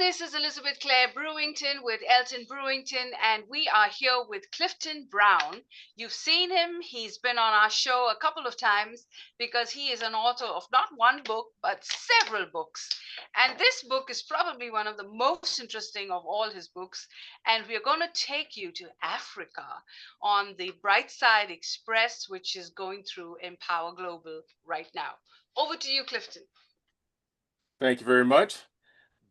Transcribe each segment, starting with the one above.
this is Elizabeth Clare Brewington with Elton Brewington, and we are here with Clifton Brown. You've seen him, he's been on our show a couple of times because he is an author of not one book, but several books. And this book is probably one of the most interesting of all his books. And we're going to take you to Africa on the Brightside Express, which is going through Empower Global right now. Over to you, Clifton. Thank you very much.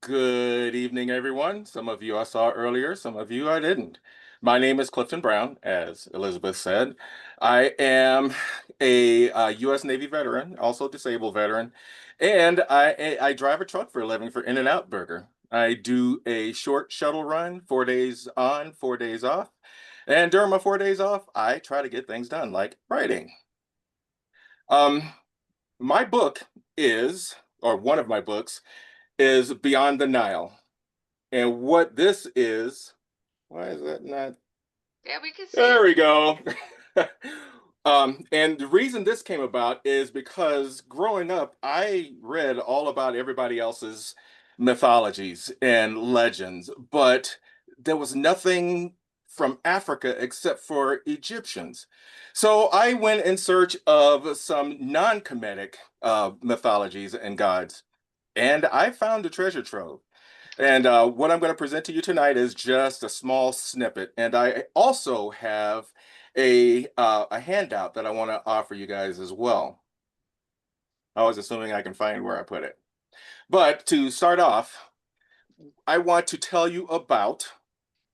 Good evening, everyone. Some of you I saw earlier, some of you I didn't. My name is Clifton Brown, as Elizabeth said. I am a U.S. Navy veteran, also disabled veteran, and I drive a truck for a living for In-N-Out Burger. I do a short shuttle run, 4 days on, 4 days off. And during my 4 days off, I try to get things done, like writing. My book is, or one of my books, is Beyond the Nile. And what this is, why is that not? Yeah, we can see There it. we go. And the reason this came about is because growing up, I read all about everybody else's mythologies and legends, but there was nothing from Africa except for Egyptians. So I went in search of some non-Kemetic mythologies and gods, and I found a treasure trove. And what I'm going to present to you tonight is just a small snippet. And I also have a handout that I want to offer you guys as well. I was assuming I can find where I put it. But to start off, I want to tell you about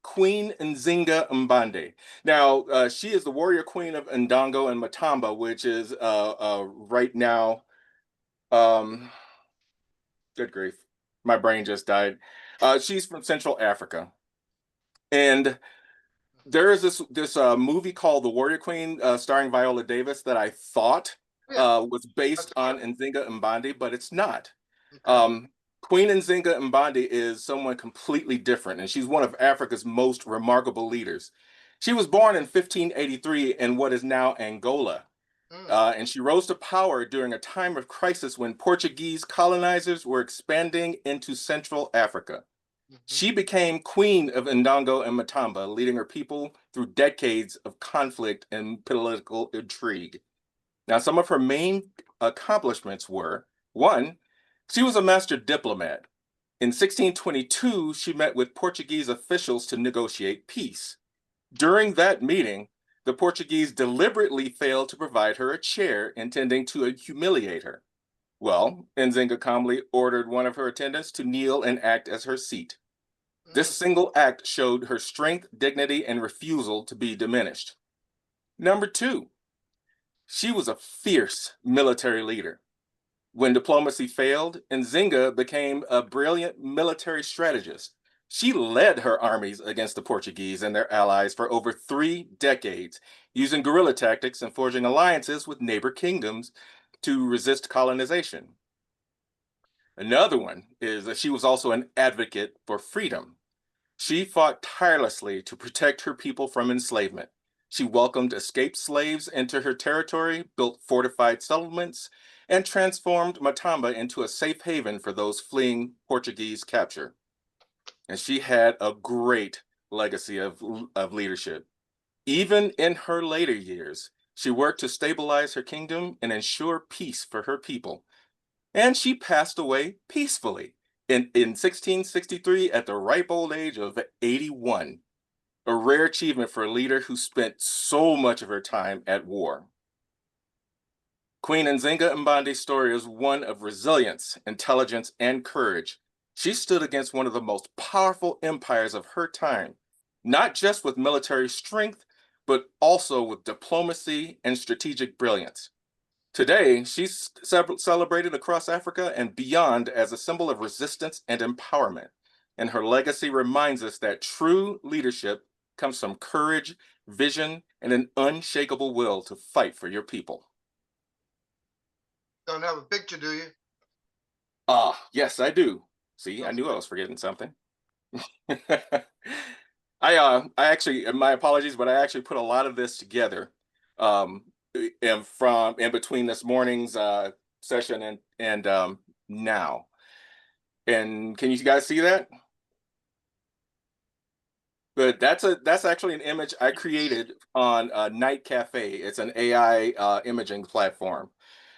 Queen Nzinga Mbande. Now, she is the warrior queen of Ndongo and Matamba, which is right now, um, good grief, my brain just died. She's from Central Africa. And there is this movie called The Warrior Queen, starring Viola Davis, that I thought Yeah, was based that's on correct. Nzinga Mbande, but it's not. Okay. Queen Nzinga Mbande is someone completely different, and she's one of Africa's most remarkable leaders. She was born in 1583 in what is now Angola, Mm, and she rose to power during a time of crisis when Portuguese colonizers were expanding into Central Africa. mhm. She became queen of Ndongo and Matamba, leading her people through decades of conflict and political intrigue. Now, some of her main accomplishments were: one, she was a master diplomat. In 1622, she met with Portuguese officials to negotiate peace. During that meeting, the Portuguese deliberately failed to provide her a chair, intending to humiliate her. Well, Nzinga calmly ordered one of her attendants to kneel and act as her seat. This Mm, single act showed her strength, dignity, and refusal to be diminished. Number two, she was a fierce military leader. When diplomacy failed, Nzinga became a brilliant military strategist. She led her armies against the Portuguese and their allies for over 3 decades, using guerrilla tactics and forging alliances with neighbor kingdoms to resist colonization. Another one is that she was also an advocate for freedom. She fought tirelessly to protect her people from enslavement. She welcomed escaped slaves into her territory, built fortified settlements, and transformed Matamba into a safe haven for those fleeing Portuguese capture. And she had a great legacy of leadership. Even in her later years, she worked to stabilize her kingdom and ensure peace for her people. And she passed away peacefully in 1663 at the ripe old age of 81, a rare achievement for a leader who spent so much of her time at war. Queen Nzinga Mbande's story is one of resilience, intelligence, and courage. She stood against one of the most powerful empires of her time, not just with military strength, but also with diplomacy and strategic brilliance. Today, she's celebrated across Africa and beyond as a symbol of resistance and empowerment. And her legacy reminds us that true leadership comes from courage, vision, and an unshakable will to fight for your people. Don't have a picture, do you? Ah, yes, I do. See, I That's knew I good. was forgetting something. I actually, my apologies, but I actually put a lot of this together, um, and from in between this morning's session and now. And can you guys see that? But that's actually an image I created on Night Cafe. It's an AI imaging platform,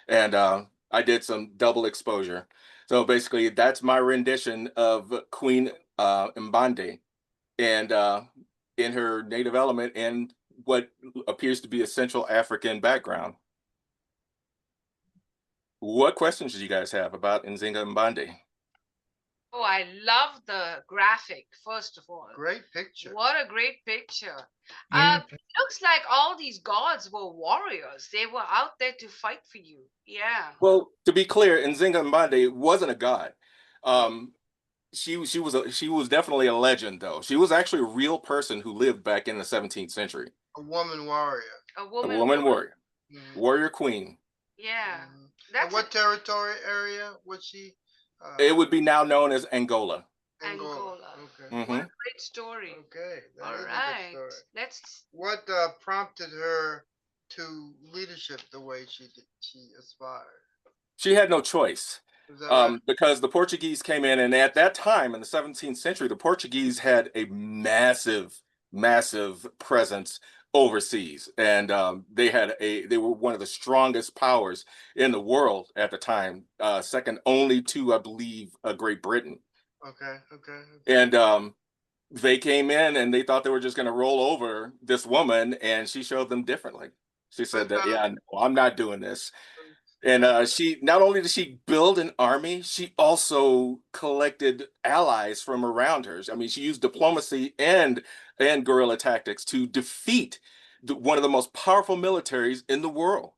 and I did some double exposure. So basically, that's my rendition of Queen Mbande, and in her native element and what appears to be a Central African background. What questions do you guys have about Nzinga Mbande? Oh, I love the graphic, first of all. Great picture. What a great picture. Yeah. Looks like all these gods were warriors. They were out there to fight for you. Yeah. Well, to be clear, Nzinga Mbande wasn't a god. Um, she was definitely a legend, though. She was actually a real person who lived back in the 17th century. A woman warrior. A A woman. woman warrior, Mhm. warrior queen. Yeah. Mhm. And That's what territory area was she? It would be now known as Angola. Angola. Okay. What Hmm a great story. Okay. That All is a good right. story. Let's. What prompted her to leadership the way she aspired? She had no choice. Is that right? Because the Portuguese came in, and at that time in the 17th century, the Portuguese had a massive, massive presence overseas, and they were one of the strongest powers in the world at the time, second only to, I believe, Great Britain. Okay. Okay. And they came in and they thought they were just going to roll over this woman, and she showed them differently. She said that, yeah, no, I'm not doing this. And she not only did she build an army, she also collected allies from around her. I mean, she used diplomacy and guerrilla tactics to defeat one of the most powerful militaries in the world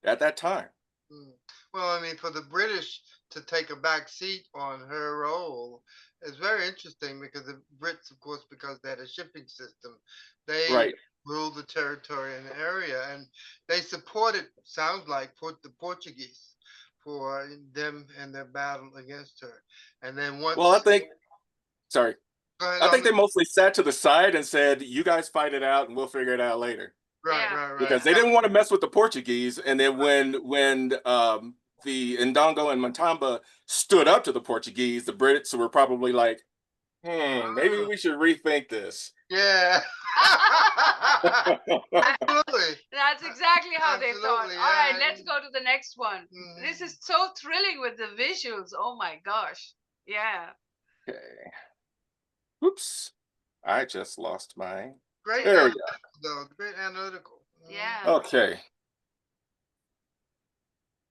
at that time. Mm. Well, I mean, for the British to take a back seat on her role is very interesting because the Brits, of course, because they had a shipping system, they Right. ruled the territory and the area, and they supported, sounds like, the Portuguese for them and their battle against her. And then once, Well, sorry, go ahead, I think they mostly sat to the side and said, "You guys fight it out, and we'll figure it out later." right, Yeah. right, right. Because they didn't want to mess with the Portuguese. And then when the Ndongo and Matamba stood up to the Portuguese, the Brits were probably like, maybe we should rethink this. Yeah. Absolutely. That's exactly how they thought. Absolutely, All right, yeah. let's go to the next one. This is so thrilling with the visuals. Oh my gosh. Yeah. Okay. Oops. I just lost my. Great There we analytical, though. Great analytical. Yeah. go. Okay.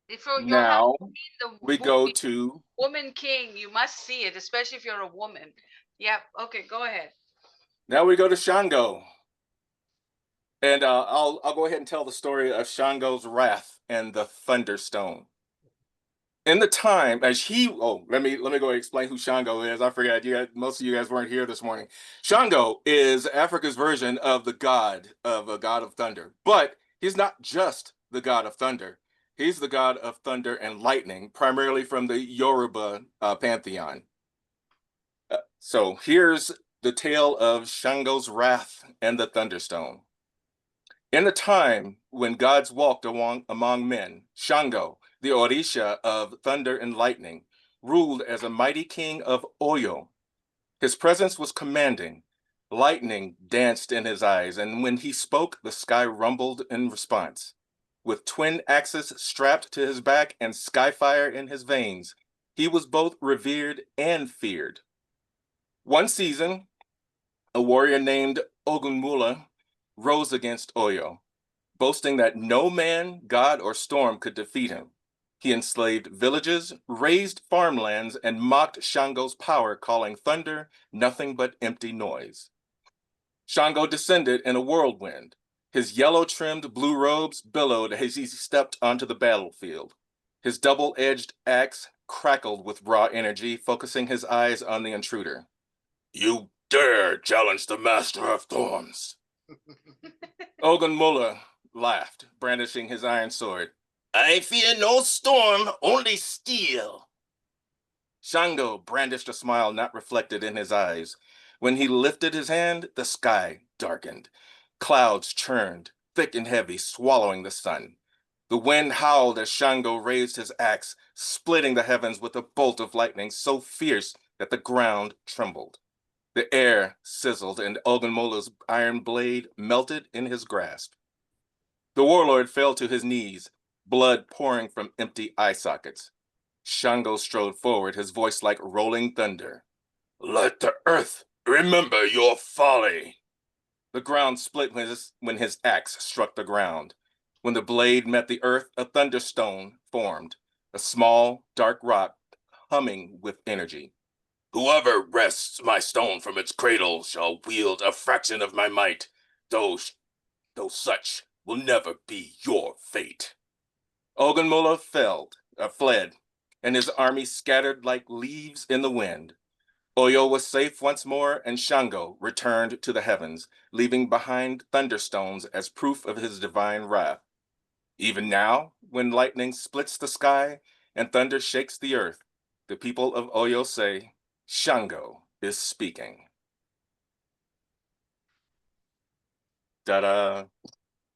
If you're not Now the we go movie to. Woman King, you must see it, especially if you're a woman. Yep. Okay, go ahead. Now we go to Shango. And I'll go ahead and tell the story of Shango's wrath and the Thunderstone. In the time as let me go ahead and explain who Shango is. I forgot most of you guys weren't here this morning. Shango is Africa's version of the god of a god of thunder, but he's not just the god of thunder. He's the god of thunder and lightning, primarily from the Yoruba pantheon. So here's the tale of Shango's wrath and the Thunderstone. In the time when gods walked among men, Shango, the Orisha of thunder and lightning, ruled as a mighty king of Oyo. His presence was commanding. Lightning danced in his eyes, and when he spoke, the sky rumbled in response. With twin axes strapped to his back and skyfire in his veins, he was both revered and feared. One season, a warrior named Ogunmula rose against Oyo, boasting that no man, god, or storm could defeat him. He enslaved villages, razed farmlands, and mocked Shango's power, calling thunder nothing but empty noise. Shango descended in a whirlwind. His yellow-trimmed blue robes billowed as he stepped onto the battlefield. His double-edged axe crackled with raw energy, focusing his eyes on the intruder. "You dare challenge the master of thorns." Ogunmula laughed, brandishing his iron sword. "I fear no storm, only steel." Shango brandished a smile not reflected in his eyes. When he lifted his hand, the sky darkened. Clouds churned, thick and heavy, swallowing the sun. The wind howled as Shango raised his axe, splitting the heavens with a bolt of lightning so fierce that the ground trembled. The air sizzled, and Ogunmola's iron blade melted in his grasp. The warlord fell to his knees, blood pouring from empty eye sockets. Shango strode forward, his voice like rolling thunder. Let the earth remember your folly. The ground split when his axe struck the ground. When the blade met the earth, a thunderstone formed, a small, dark rock humming with energy. Whoever wrests my stone from its cradle shall wield a fraction of my might, though such will never be your fate. Ogunmola fled, and his army scattered like leaves in the wind. Oyo was safe once more, and Shango returned to the heavens, leaving behind thunderstones as proof of his divine wrath. Even now, when lightning splits the sky and thunder shakes the earth, the people of Oyo say, Shango is speaking. Ta-da!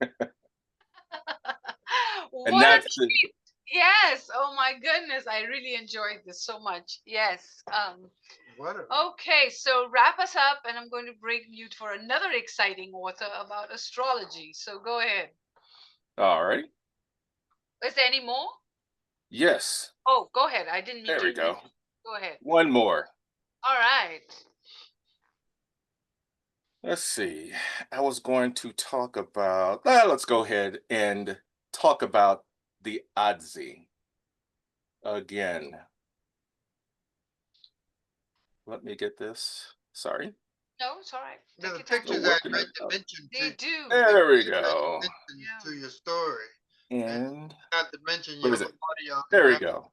And What a that's the, treat. Yes. Oh my goodness. I really enjoyed this so much. Yes. Okay, so wrap us up, and I'm going to bring you for another exciting author about astrology. So go ahead. all right. Is there any more? Yes. Oh, go ahead. I didn't mean There to. we go. Go ahead. One more. All right. Let's see. I was going to talk about, let's go ahead and talk about the Adzi again. Let me get this. Sorry. No, it's all right. Now, the Take your pictures time. add great dimension They to do. There we great go. dimension Yeah. to your story. And Not to mention where your is it? audio. There we go.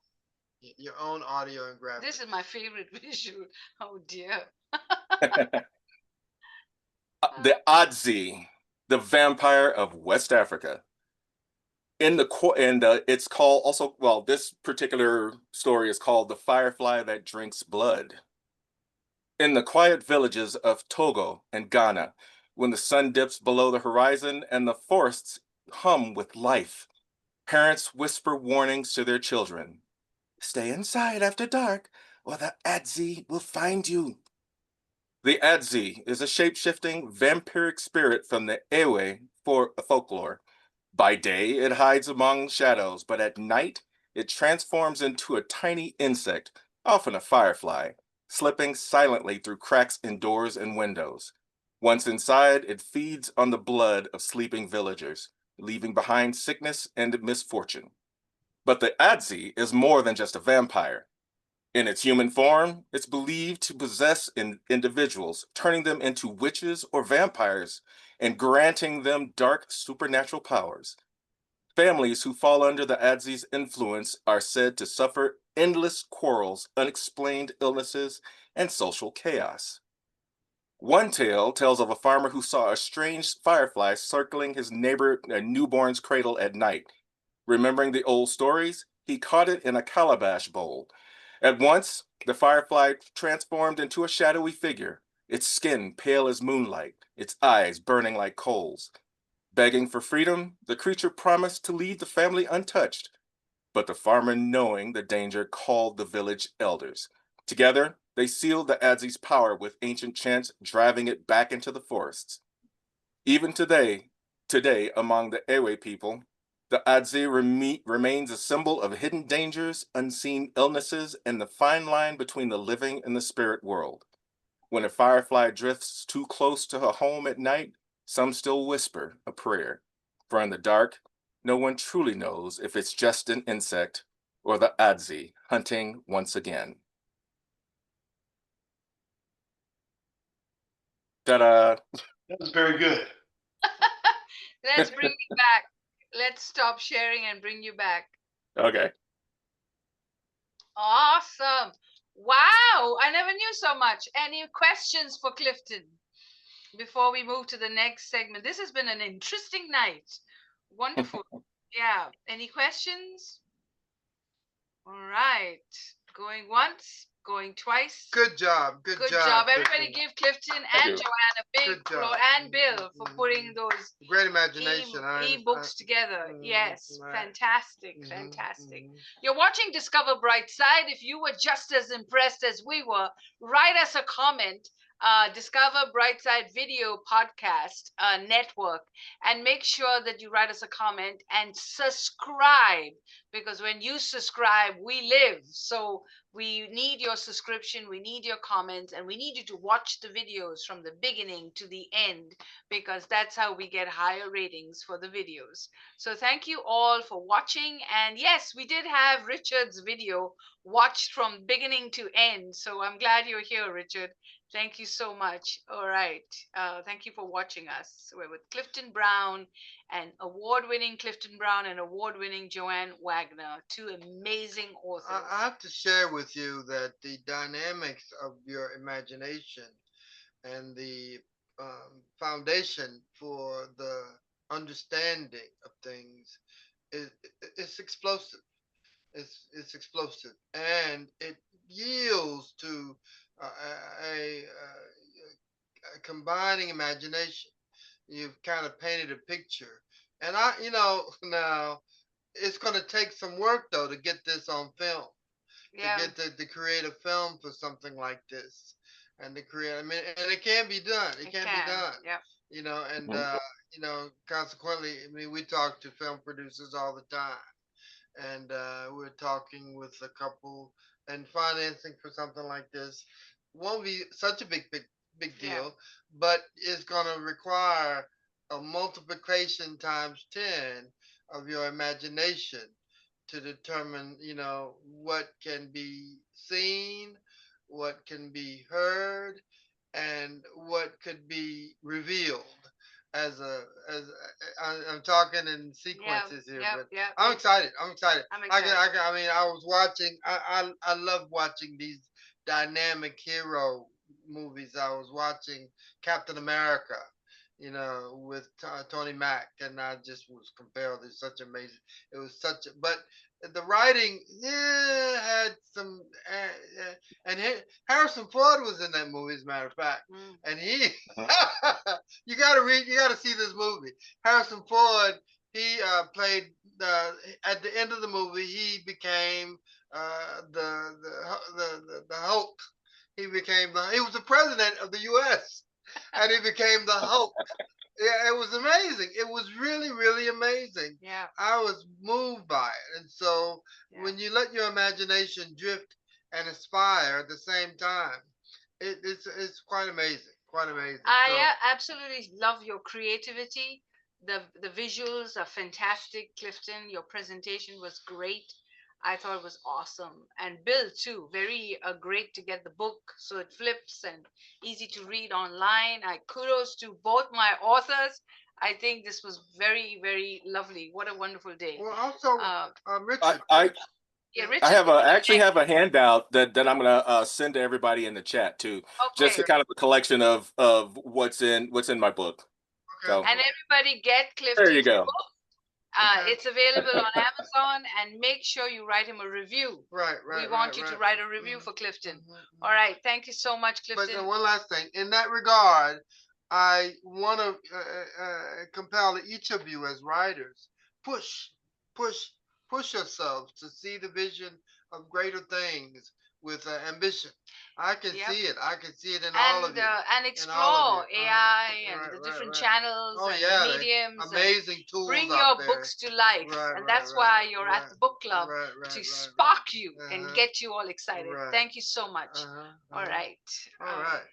Your own audio and graphics. This is my favorite visual. Oh dear. The Adzi, the vampire of West Africa. It's called also, well, this particular story is called The Firefly That Drinks Blood. In the quiet villages of Togo and Ghana, when the sun dips below the horizon and the forests hum with life, parents whisper warnings to their children. Stay inside after dark, or the Adzi will find you. The Adzi is a shape-shifting vampiric spirit from the Ewe folklore. By day, it hides among shadows, but at night, it transforms into a tiny insect, often a firefly, slipping silently through cracks in doors and windows. Once inside, it feeds on the blood of sleeping villagers, leaving behind sickness and misfortune. But the Adzi is more than just a vampire. In its human form, it's believed to possess individuals, turning them into witches or vampires and granting them dark supernatural powers. Families who fall under the Adzi's influence are said to suffer endless quarrels, unexplained illnesses, and social chaos. One tale tells of a farmer who saw a strange firefly circling his newborn's cradle at night. Remembering the old stories, he caught it in a calabash bowl. At once, the firefly transformed into a shadowy figure, its skin pale as moonlight, its eyes burning like coals. Begging for freedom, the creature promised to leave the family untouched. But the farmer, knowing the danger, called the village elders. Together, they sealed the Adzi's power with ancient chants, driving it back into the forests. Even today among the Ewe people, the Adze remains a symbol of hidden dangers, unseen illnesses, and the fine line between the living and the spirit world. When a firefly drifts too close to her home at night, some still whisper a prayer. For in the dark, no one truly knows if it's just an insect or the Adze hunting once again. Ta-da! That was very good. Let's bring you back. Let's stop sharing and bring you back. Okay. Awesome. Wow. I never knew so much. Any questions for Clifton before we move to the next segment? This has been an interesting night. Wonderful. Yeah. Any questions? All right. Going once, going twice. Good job. Good Good job. job. Everybody Clifton. give Clifton Thank and you. Joanne a big Good job. applause, and Bill for putting those Great imagination. e-books together. Yes, right. fantastic, fantastic. You're watching Discover Brightside. If you were just as impressed as we were, write us a comment discover Brightside Video Podcast Network, and make sure that you write us a comment and subscribe, because when you subscribe, we live. So we need your subscription, we need your comments, and we need you to watch the videos from the beginning to the end, because that's how we get higher ratings for the videos. So thank you all for watching. And yes, we did have Richard's video watched from beginning to end. So I'm glad you're here, Richard. Thank you so much. All right. Thank you for watching us. We're with Clifton Brown, and award-winning Clifton Brown and award-winning Joanne Wagner, two amazing authors. I have to share with you that the dynamics of your imagination and the foundation for the understanding of things is it's explosive. It's explosive, and it yields to a combining imagination. You've kind of painted a picture, and now it's going to take some work though to get this on film, Yeah. to get the creative film for something like this, and to create. I mean, and it can be done. It can be done. Yeah. And Mhm. consequently, I mean, we talk to film producers all the time, and we're talking with a couple, and financing for something like this won't be such a big Yeah. deal, but it's going to require a multiplication times 10 of your imagination to determine, what can be seen, what can be heard, and what could be revealed as I'm talking in sequences here, but Yeah. I'm excited. I'm excited. I'm excited. I mean, I was watching. I love watching these dynamic hero movies. I was watching Captain America, with Tony Mack, and I just was compelled. It's such amazing. It was such, but the writing, yeah, had some, and Harrison Ford was in that movie, as a matter of fact, and he, you got to read, you got to see this movie. Harrison Ford, he played at the end of the movie, he became the Hulk. He was the president of the U.S. and he became the Hulk. Yeah, it was amazing. It was really, really amazing. Yeah. I was moved by it. And so when you let your imagination drift and aspire at the same time, it's quite amazing. Quite amazing. I absolutely love your creativity. The visuals are fantastic, Clifton. Your presentation was great. I thought it was awesome. And Bill too, very great to get the book so it flips and easy to read online. I kudos to both my authors. I think this was very, very lovely. What a wonderful day. Well, also, Richard. Yeah, Richard. I actually have a handout that I'm gonna send to everybody in the chat too, just a kind of a collection of what's in my book. Okay. So, and everybody get there you Clifton's go. book. It's available on Amazon, and make sure you write him a review. Right. We want you to write a review for Clifton. All right. Thank you so much, Clifton. But one last thing. In that regard, I want to compel each of you as writers, push, push yourselves to see the vision of greater things with ambition. I can see it. I can see it in all of you. And explore AI and the different channels and mediums. Amazing tools. Bring your books to life. And that's why you're at the book club, to spark you and get you all excited. Thank you so much. All right. All right.